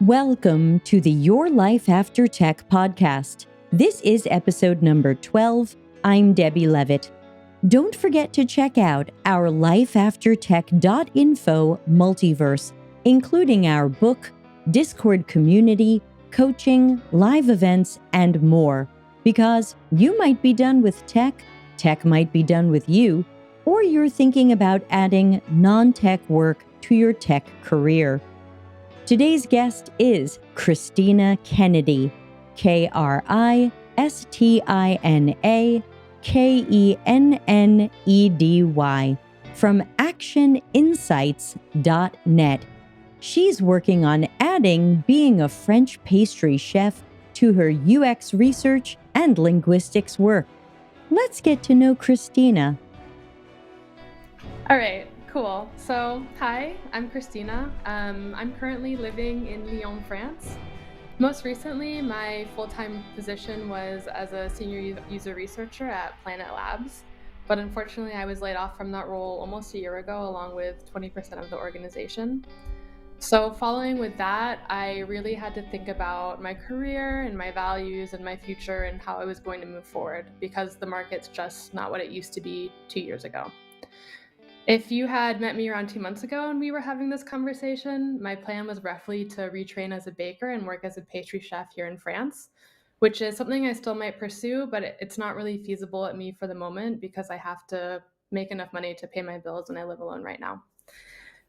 Welcome to the Your Life After Tech podcast. This is episode number 12. I'm Debbie Levitt. Don't forget to check out our lifeaftertech.info multiverse, including our book, Discord community, coaching, live events, and more. Because you might be done with tech, tech might be done with you, or you're thinking about adding non-tech work to your tech career. Today's guest is Kristina Kennedy, Kristina Kennedy, from actioninsights.net. She's working on adding being a French pastry chef to her UX research and linguistics work. Let's get to know Kristina. All right, cool. So, hi, I'm Christina. I'm currently living in Lyon, France. Most recently, my full-time position was as a senior user researcher at Planet Labs, but unfortunately, I was laid off from that role almost a year ago, along with 20% of the organization. So, following with that, I really had to think about my career and my values and my future and how I was going to move forward because the market's just not what it used to be 2 years ago. If you had met me around 2 months ago and we were having this conversation, my plan was roughly to retrain as a baker and work as a pastry chef here in France, which is something I still might pursue, but it's not really feasible at me for the moment because I have to make enough money to pay my bills and I live alone right now.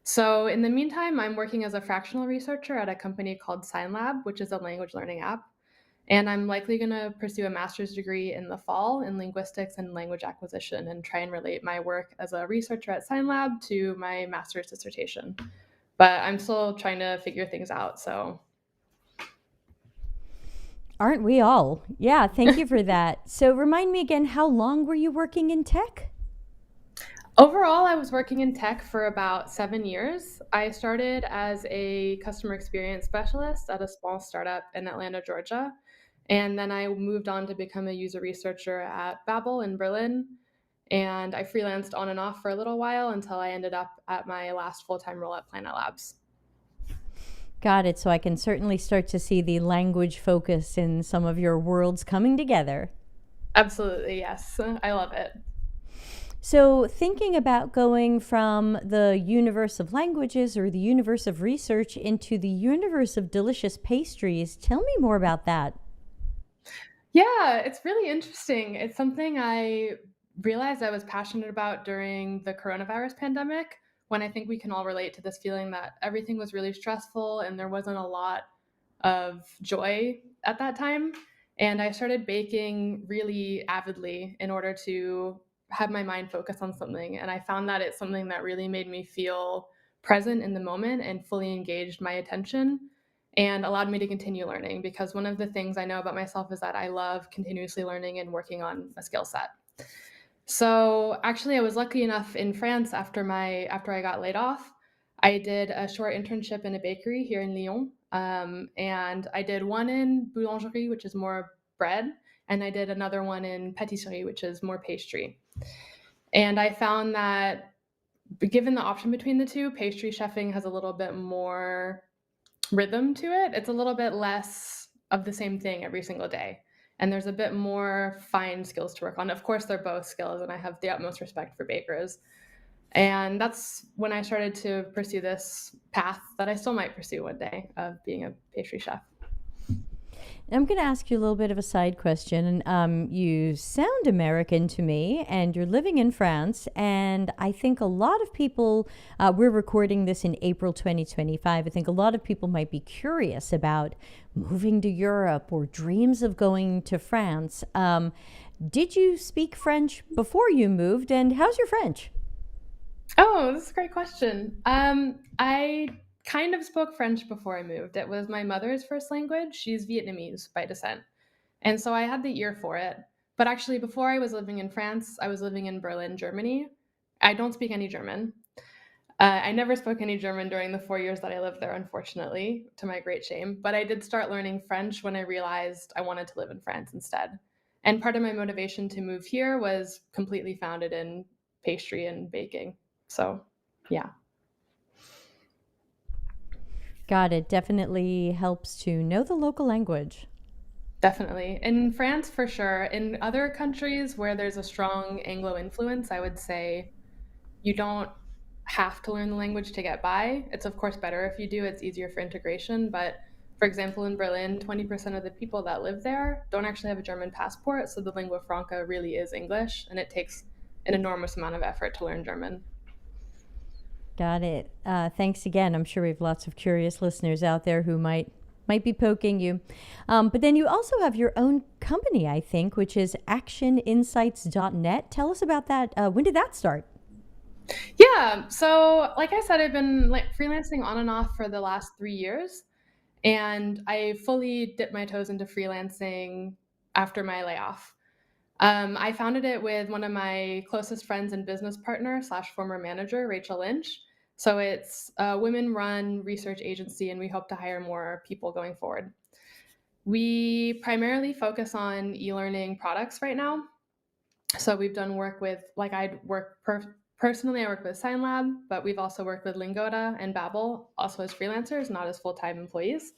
So in the meantime, I'm working as a fractional researcher at a company called SignLab, which is a language learning app. And I'm likely going to pursue a master's degree in the fall in linguistics and language acquisition and try and relate my work as a researcher at SignLab to my master's dissertation. But I'm still trying to figure things out, so. Aren't we all? Yeah, thank you for that. So remind me again, how long were you working in tech? Overall, I was working in tech for about 7 years. I started as a customer experience specialist at a small startup in Atlanta, Georgia. And then I moved on to become a user researcher at Babbel in Berlin. And I freelanced on and off for a little while until I ended up at my last full-time role at Planet Labs. Got it. So I can certainly start to see the language focus in some of your worlds coming together. Absolutely, yes. I love it. So thinking about going from the universe of languages or the universe of research into the universe of delicious pastries, tell me more about that. Yeah, it's really interesting. It's something I realized I was passionate about during the coronavirus pandemic, when I think we can all relate to this feeling that everything was really stressful and there wasn't a lot of joy at that time. And I started baking really avidly in order to have my mind focus on something. And I found that it's something that really made me feel present in the moment and fully engaged my attention and allowed me to continue learning, because one of the things I know about myself is that I love continuously learning and working on a skill set. So actually, I was lucky enough in France after I got laid off. I did a short internship in a bakery here in Lyon, and I did one in boulangerie, which is more bread, and I did another one in patisserie, which is more pastry. And I found that given the option between the two, pastry chefing has a little bit more rhythm to it. It's a little bit less of the same thing every single day. And there's a bit more fine skills to work on. Of course, they're both skills, and I have the utmost respect for bakers. And that's when I started to pursue this path that I still might pursue one day of being a pastry chef. I'm going to ask you a little bit of a side question. You sound American to me, and you're living in France. And I think a lot of people, we're recording this in April 2025. I think a lot of people might be curious about moving to Europe or dreams of going to France. Did you speak French before you moved, and how's your French? Oh, this is a great question. I kind of spoke French before I moved. It was my mother's first language. She's Vietnamese by descent. And so I had the ear for it. But actually, before I was living in France, I was living in Berlin, Germany. I don't speak any German. I never spoke any German during the 4 years that I lived there, unfortunately, to my great shame. But I did start learning French when I realized I wanted to live in France instead. And part of my motivation to move here was completely founded in pastry and baking. So, yeah. Got it. Definitely helps to know the local language. Definitely. In France, for sure. In other countries where there's a strong Anglo influence, I would say you don't have to learn the language to get by. It's, of course, better if you do, it's easier for integration. But for example, in Berlin, 20% of the people that live there don't actually have a German passport. So the lingua franca really is English, and it takes an enormous amount of effort to learn German. Got it. Thanks again. I'm sure we have lots of curious listeners out there who might be poking you. But then you also have your own company, I think, which is actioninsights.net. Tell us about that. When did that start? Yeah. So, like I said, I've been like freelancing on and off for the last 3 years. And I fully dipped my toes into freelancing after my layoff. I founded it with one of my closest friends and business partner slash former manager, Rachel Lynch. So it's a women-run research agency, and we hope to hire more people going forward. We primarily focus on e-learning products right now. So we've done work with, like personally, I work with SignLab, but we've also worked with Lingoda and Babbel, also as freelancers, not as full-time employees.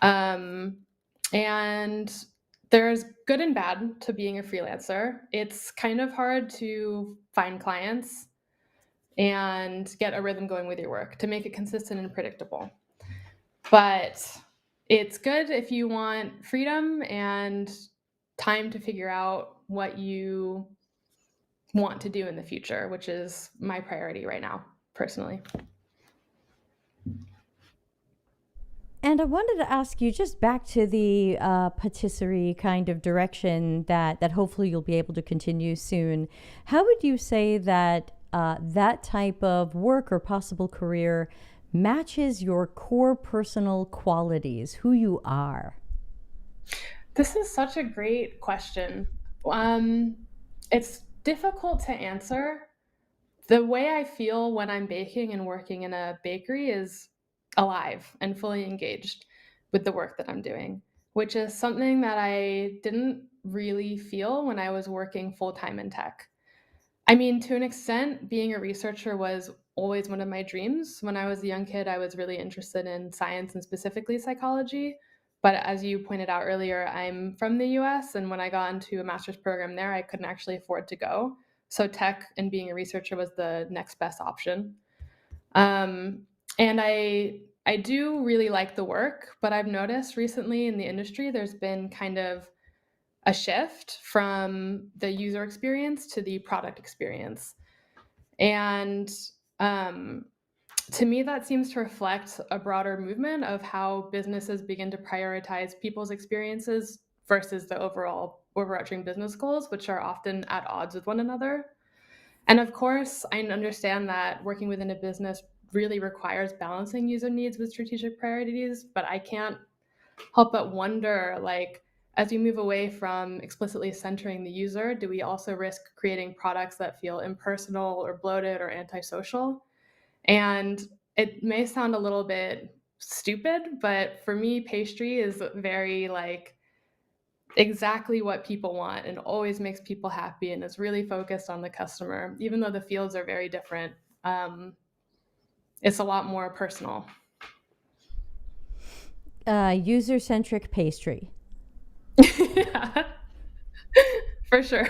Um, and there's good and bad to being a freelancer. It's kind of hard to find clients and get a rhythm going with your work to make it consistent and predictable. But it's good if you want freedom and time to figure out what you want to do in the future, which is my priority right now, personally. And I wanted to ask you just back to the patisserie kind of direction that hopefully you'll be able to continue soon. How would you say that that type of work or possible career matches your core personal qualities, who you are? This is such a great question. Um, it's difficult to answer. The way I feel when I'm baking and working in a bakery is alive and fully engaged with the work that I'm doing, which is something that I didn't really feel when I was working full time in tech. I mean, to an extent, being a researcher was always one of my dreams. When I was a young kid, I was really interested in science and specifically psychology. But as you pointed out earlier, I'm from the US, and when I got into a master's program there, I couldn't actually afford to go. So tech and being a researcher was the next best option. Um, and I do really like the work, but I've noticed recently in the industry there's been kind of a shift from the user experience to the product experience. And um, to me, that seems to reflect a broader movement of how businesses begin to prioritize people's experiences versus the overall overarching business goals, which are often at odds with one another. And of course, I understand that working within a business really requires balancing user needs with strategic priorities, but I can't help but wonder, like, as we move away from explicitly centering the user, do we also risk creating products that feel impersonal or bloated or antisocial? And it may sound a little bit stupid, but for me, pastry is very like exactly what people want and always makes people happy and is really focused on the customer, even though the fields are very different. It's a lot more personal. User centric pastry. Yeah, for sure.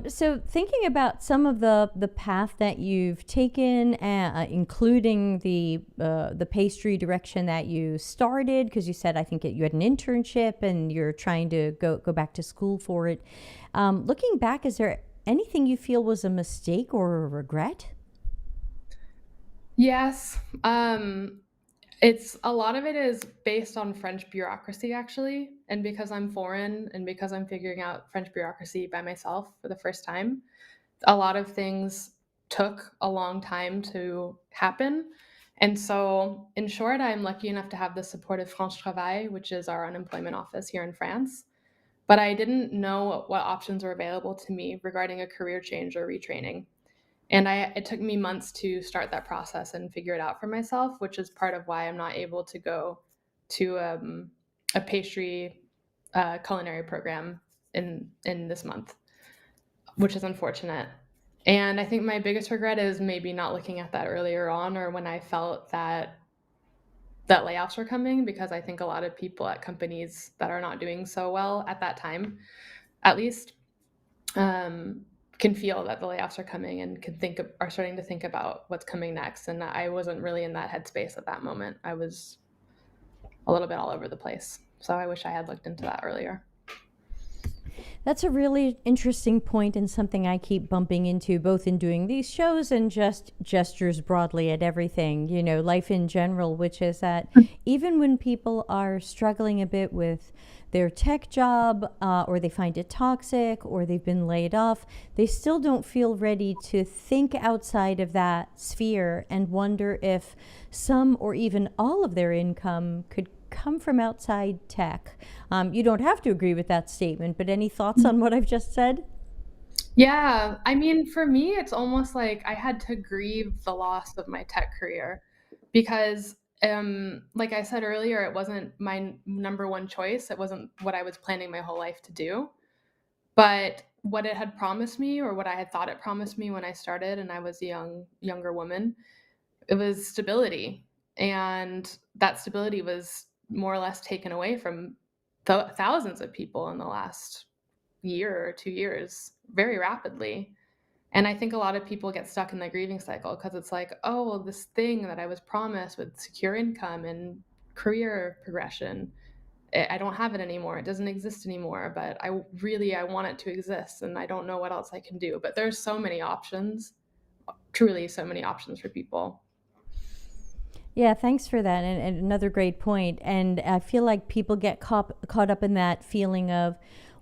So thinking about some of the path that you've taken, including the pastry direction that you started, because you said I think you had an internship and you're trying to go back to school for it. Looking back, is there anything you feel was a mistake or a regret? Yes. It's a lot of it is based on French bureaucracy, actually. And because I'm foreign and because I'm figuring out French bureaucracy by myself for the first time, a lot of things took a long time to happen. And so, in short, I'm lucky enough to have the support of France Travail, which is our unemployment office here in France. But I didn't know what options were available to me regarding a career change or retraining. And it took me months to start that process and figure it out for myself, which is part of why I'm not able to go to a pastry culinary program in this month, which is unfortunate. And I think my biggest regret is maybe not looking at that earlier on, or when I felt that layoffs were coming, because I think a lot of people at companies that are not doing so well at that time, at least, um, can feel that the layoffs are coming and are starting to think about what's coming next. And I wasn't really in that headspace at that moment. I was a little bit all over the place. So I wish I had looked into that earlier. That's a really interesting point and something I keep bumping into both in doing these shows and just gestures broadly at everything, life in general, which is that even when people are struggling a bit with their tech job or they find it toxic or they've been laid off, they still don't feel ready to think outside of that sphere and wonder if some or even all of their income could come from outside tech. You don't have to agree with that statement, but any thoughts on what I've just said? Yeah, I mean, for me, it's almost like I had to grieve the loss of my tech career because, like I said earlier, it wasn't my number one choice. It wasn't what I was planning my whole life to do. But what it had promised me, or what I had thought it promised me when I started and I was a younger woman, it was stability. And that stability was more or less taken away from thousands of people in the last year or 2 years very rapidly. And I think a lot of people get stuck in the grieving cycle because it's like, oh, well, this thing that I was promised with secure income and career progression, I don't have it anymore. It doesn't exist anymore, but I want it to exist and I don't know what else I can do. But there's so many options, truly so many options for people. Yeah, thanks for that. And another great point. And I feel like people get caught up in that feeling of,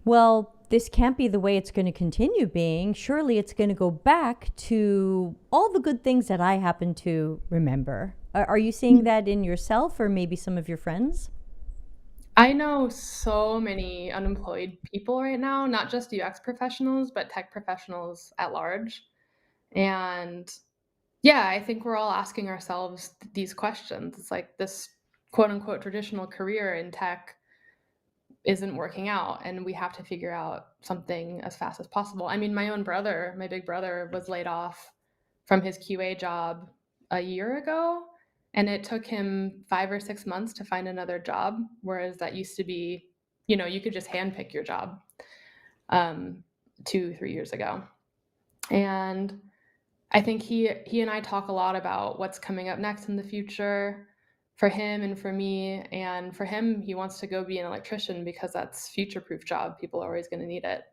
well, this can't be the way it's going to continue being. Surely it's going to go back to all the good things that I happen to remember. Are you seeing that in yourself or maybe some of your friends? I know so many unemployed people right now, not just UX professionals, but tech professionals at large. And yeah, I think we're all asking ourselves these questions. It's like this quote unquote traditional career in tech isn't working out, and we have to figure out something as fast as possible. I mean, my own brother, my big brother, was laid off from his QA job a year ago, and it took him 5 or 6 months to find another job, whereas that used to be, you could just handpick your job, um, 2, 3 years ago. And I think he and I talk a lot about what's coming up next in the future for him and for me. And for him, he wants to go be an electrician because that's future-proof job. People are always going to need it,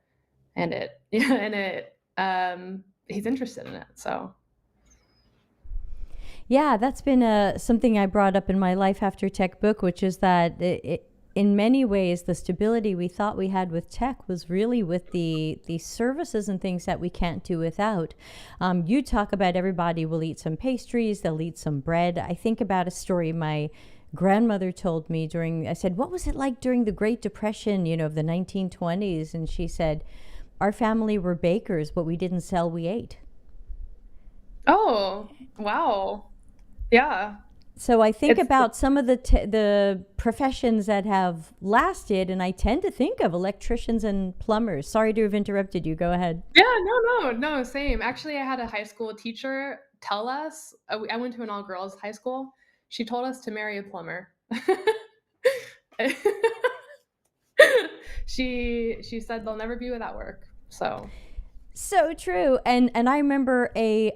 and yeah, and he's interested in it. So Yeah, that's been something I brought up in my Life After Tech book, which is that in many ways, the stability we thought we had with tech was really with the services and things that we can't do without. You talk about everybody will eat some pastries, they'll eat some bread. I think about a story my grandmother told me I said, what was it like during the Great Depression, of the 1920s? And she said, our family were bakers. What we didn't sell, we ate. oh, wow. Yeah. So I think It's about some of the professions that have lasted, and I tend to think of electricians and plumbers. Sorry to have interrupted you. Go ahead. Yeah, no, same. Actually, I had a high school teacher tell us, I went to an all-girls high school. She told us to marry a plumber. She said they'll never be without work. So, So true. And I remember a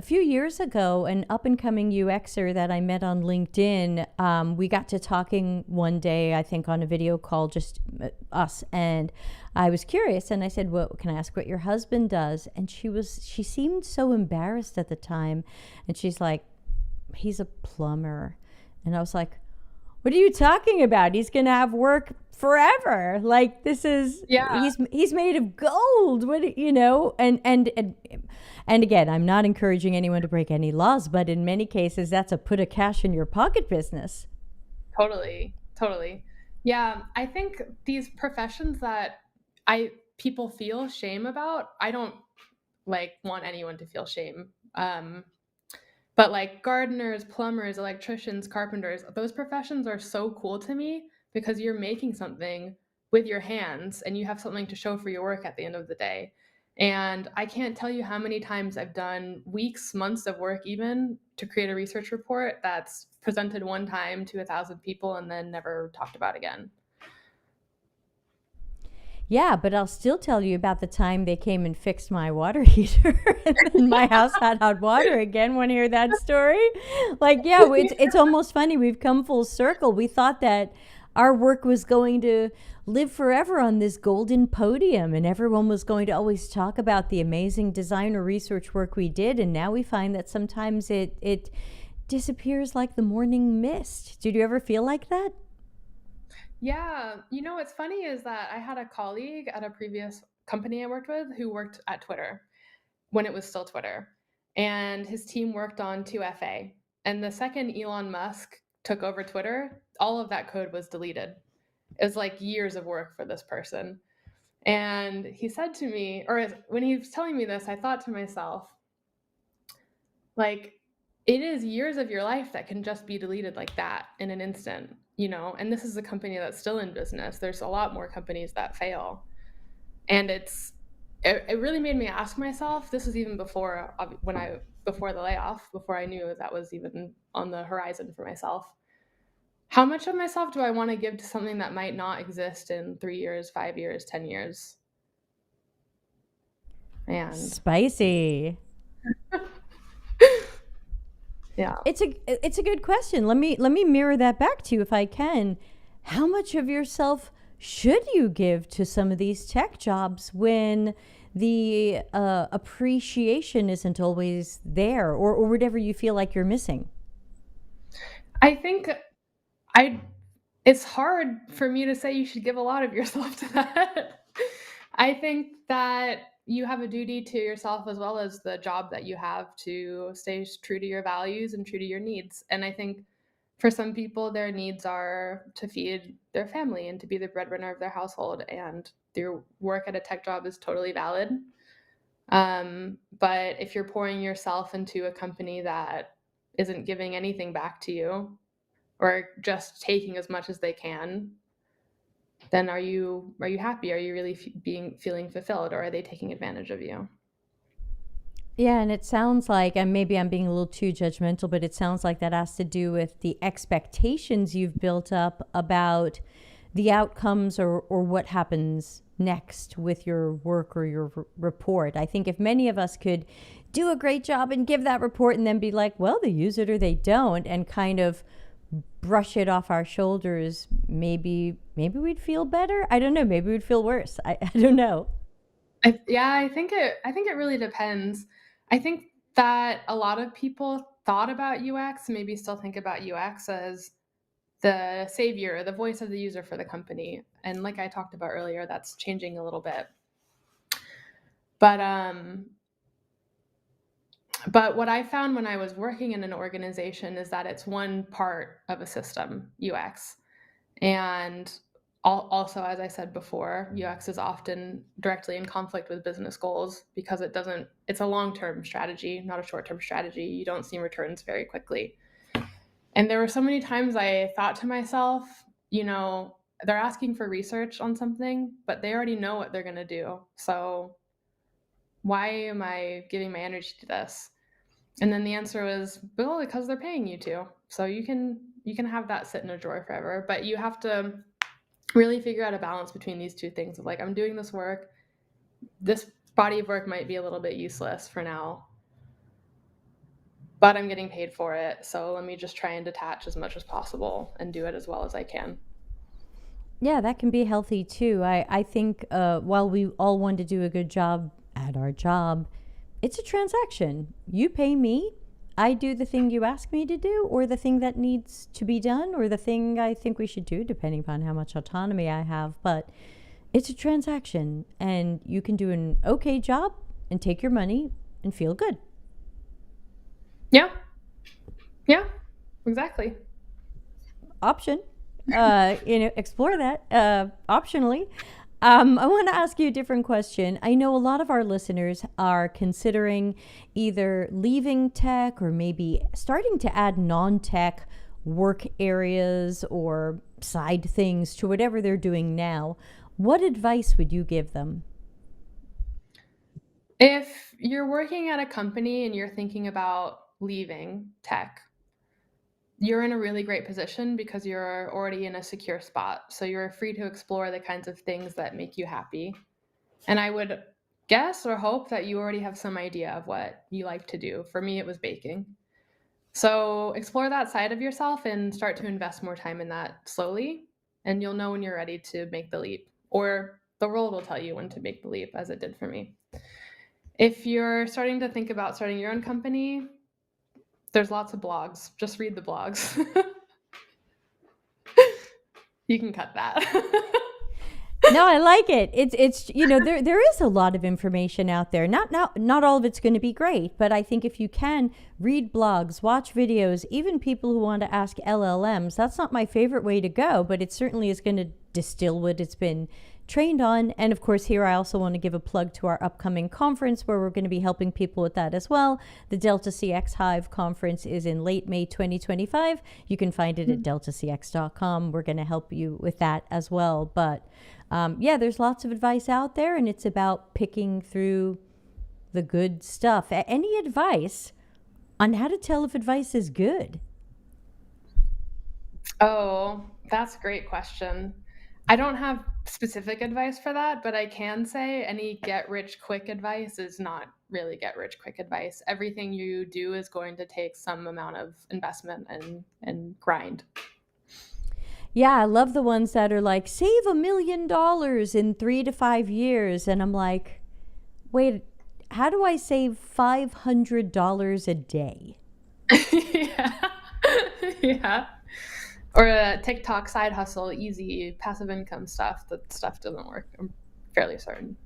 few years ago, an up and coming UXer that I met on LinkedIn. We got to talking one day, I think on a video call, just us. And I was curious, and I said, "Well, can I ask what your husband does?" And she seemed so embarrassed at the time, and she's like, "He's a plumber," and I was like, what are you talking about? He's going to have work forever. Like this is yeah. he's made of gold. And again, I'm not encouraging anyone to break any laws, but in many cases that's a put a cash in your pocket business. Totally, totally. Yeah, I think these professions that I people feel shame about, I don't like want anyone to feel shame. But like gardeners, plumbers, electricians, carpenters, those professions are so cool to me because you're making something with your hands and you have something to show for your work at the end of the day. And I can't tell you how many times I've done weeks, months of work even to create a research report that's presented one time to 1,000 people and then never talked about again. Yeah, but I'll still tell you about the time they came and fixed my water heater and then my house had hot water again. Want to hear that story? Like, yeah, it's almost funny. We've come full circle. We thought that our work was going to live forever on this golden podium and everyone was going to always talk about the amazing design or research work we did. And now we find that sometimes it disappears like the morning mist. Did you ever feel like that? Yeah, what's funny is that I had a colleague at a previous company I worked with who worked at Twitter when it was still Twitter. And his team worked on 2FA. And the second Elon Musk took over Twitter, all of that code was deleted. It was like years of work for this person. And he said to me, or when he was telling me this, I thought to myself, like, it is years of your life that can just be deleted like that in an instant, and this is a company that's still in business. There's a lot more companies that fail. And it really made me ask myself, this was even before the layoff, before I knew that was even on the horizon for myself. How much of myself do I want to give to something that might not exist in 3 years, 5 years, 10 years? And Spicy. yeah. It's a good question. Let me mirror that back to you if I can. How much of yourself should you give to some of these tech jobs when the appreciation isn't always there, or whatever you feel like you're missing? I think I it's hard for me to say you should give a lot of yourself to that. I think that you have a duty to yourself as well as the job that you have to stay true to your values and true to your needs. And I think for some people, their needs are to feed their family and to be the breadwinner of their household. And their work at a tech job is totally valid. But if you're pouring yourself into a company that isn't giving anything back to you or just taking as much as they can, then are you happy? Are you really feeling fulfilled, or are they taking advantage of you? Yeah, and it sounds like, and maybe I'm being a little too judgmental, but it sounds like that has to do with the expectations you've built up about the outcomes or what happens next with your work or your report. I think if many of us could do a great job and give that report and then be like, well, they use it or they don't, and kind of brush it off our shoulders, maybe we'd feel better. I don't know. Maybe we'd feel worse. I don't know. I think it really depends. I think that a lot of people thought about UX, maybe still think about UX as the savior, the voice of the user for the company. And like I talked about earlier, that's changing a little bit. But what I found when I was working in an organization is that it's one part of a system, UX. And also, as I said before, UX is often directly in conflict with business goals because it's a long-term strategy, not a short-term strategy. You don't see returns very quickly. And there were so many times I thought to myself, they're asking for research on something, but they already know what they're going to do. So why am I giving my energy to this? And then the answer was, well, because they're paying you to. So you can have that sit in a drawer forever, but you have to really figure out a balance between these two things of like, I'm doing this work. This body of work might be a little bit useless for now, but I'm getting paid for it. So let me just try and detach as much as possible and do it as well as I can. Yeah, that can be healthy too. I think while we all want to do a good job at our job, it's a transaction. You pay me, I do the thing you ask me to do, or the thing that needs to be done, or the thing I think we should do, depending upon how much autonomy I have. But it's a transaction, and you can do an okay job and take your money and feel good. Yeah. Yeah, exactly. Option. Explore that optionally. I want to ask you a different question. I know a lot of our listeners are considering either leaving tech or maybe starting to add non-tech work areas or side things to whatever they're doing now. What advice would you give them? If you're working at a company and you're thinking about leaving tech, you're in a really great position because you're already in a secure spot. So you're free to explore the kinds of things that make you happy. And I would guess or hope that you already have some idea of what you like to do. For me, it was baking. So explore that side of yourself and start to invest more time in that slowly. And you'll know when you're ready to make the leap, or the role will tell you when to make the leap, as it did for me. If you're starting to think about starting your own company, there's lots of blogs. Just read the blogs. You can cut that. No, I like it. It's there is a lot of information out there. Not all of it's going to be great, but I think if you can read blogs, watch videos, even people who want to ask LLMs, that's not my favorite way to go, but it certainly is going to distill what it's been trained on. And of course, here I also want to give a plug to our upcoming conference where we're going to be helping people with that as well. The Delta CX Hive conference is in late May 2025. You can find it at deltacx.com. We're going to help you with that as well. But yeah, there's lots of advice out there, and it's about picking through the good stuff. Any advice on how to tell if advice is good? Oh, that's a great question. I don't have specific advice for that, but I can say any get rich quick advice is not really get rich quick advice. Everything you do is going to take some amount of investment and grind. Yeah, I love the ones that are like, save $1 million in 3 to 5 years. And I'm like, wait, how do I save $500 a day? Yeah. Yeah. Or a TikTok side hustle, easy passive income stuff. That stuff doesn't work. I'm fairly certain.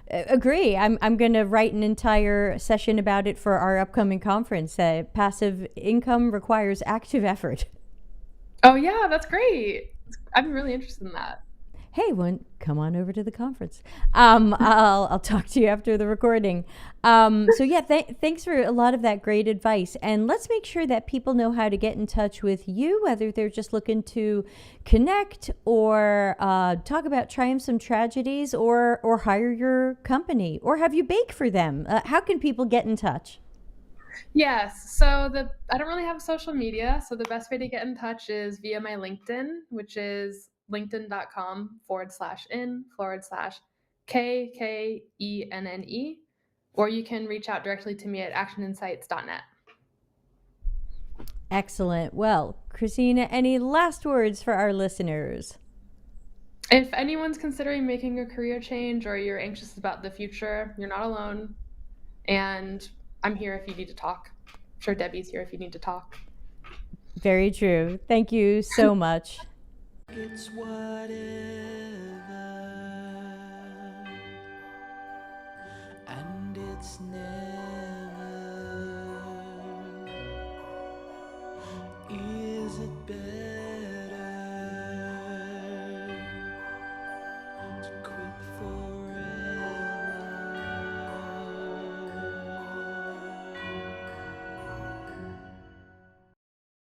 Agree. I'm going to write an entire session about it for our upcoming conference. Passive income requires active effort. Oh yeah, that's great. I'm really interested in that. Hey, come on over to the conference. I'll talk to you after the recording. So yeah, thanks for a lot of that great advice. And let's make sure that people know how to get in touch with you, whether they're just looking to connect or talk about triumphs some tragedies, or hire your company or have you bake for them. How can people get in touch? Yes. So I don't really have social media. So the best way to get in touch is via my LinkedIn, which is linkedin.com/in/KKENNE. Or you can reach out directly to me at actioninsights.net. Excellent. Well, Christina, any last words for our listeners? If anyone's considering making a career change or you're anxious about the future, you're not alone. And I'm here if you need to talk. I'm sure Debbie's here if you need to talk. Very true. Thank you so much. It's whatever, and it's never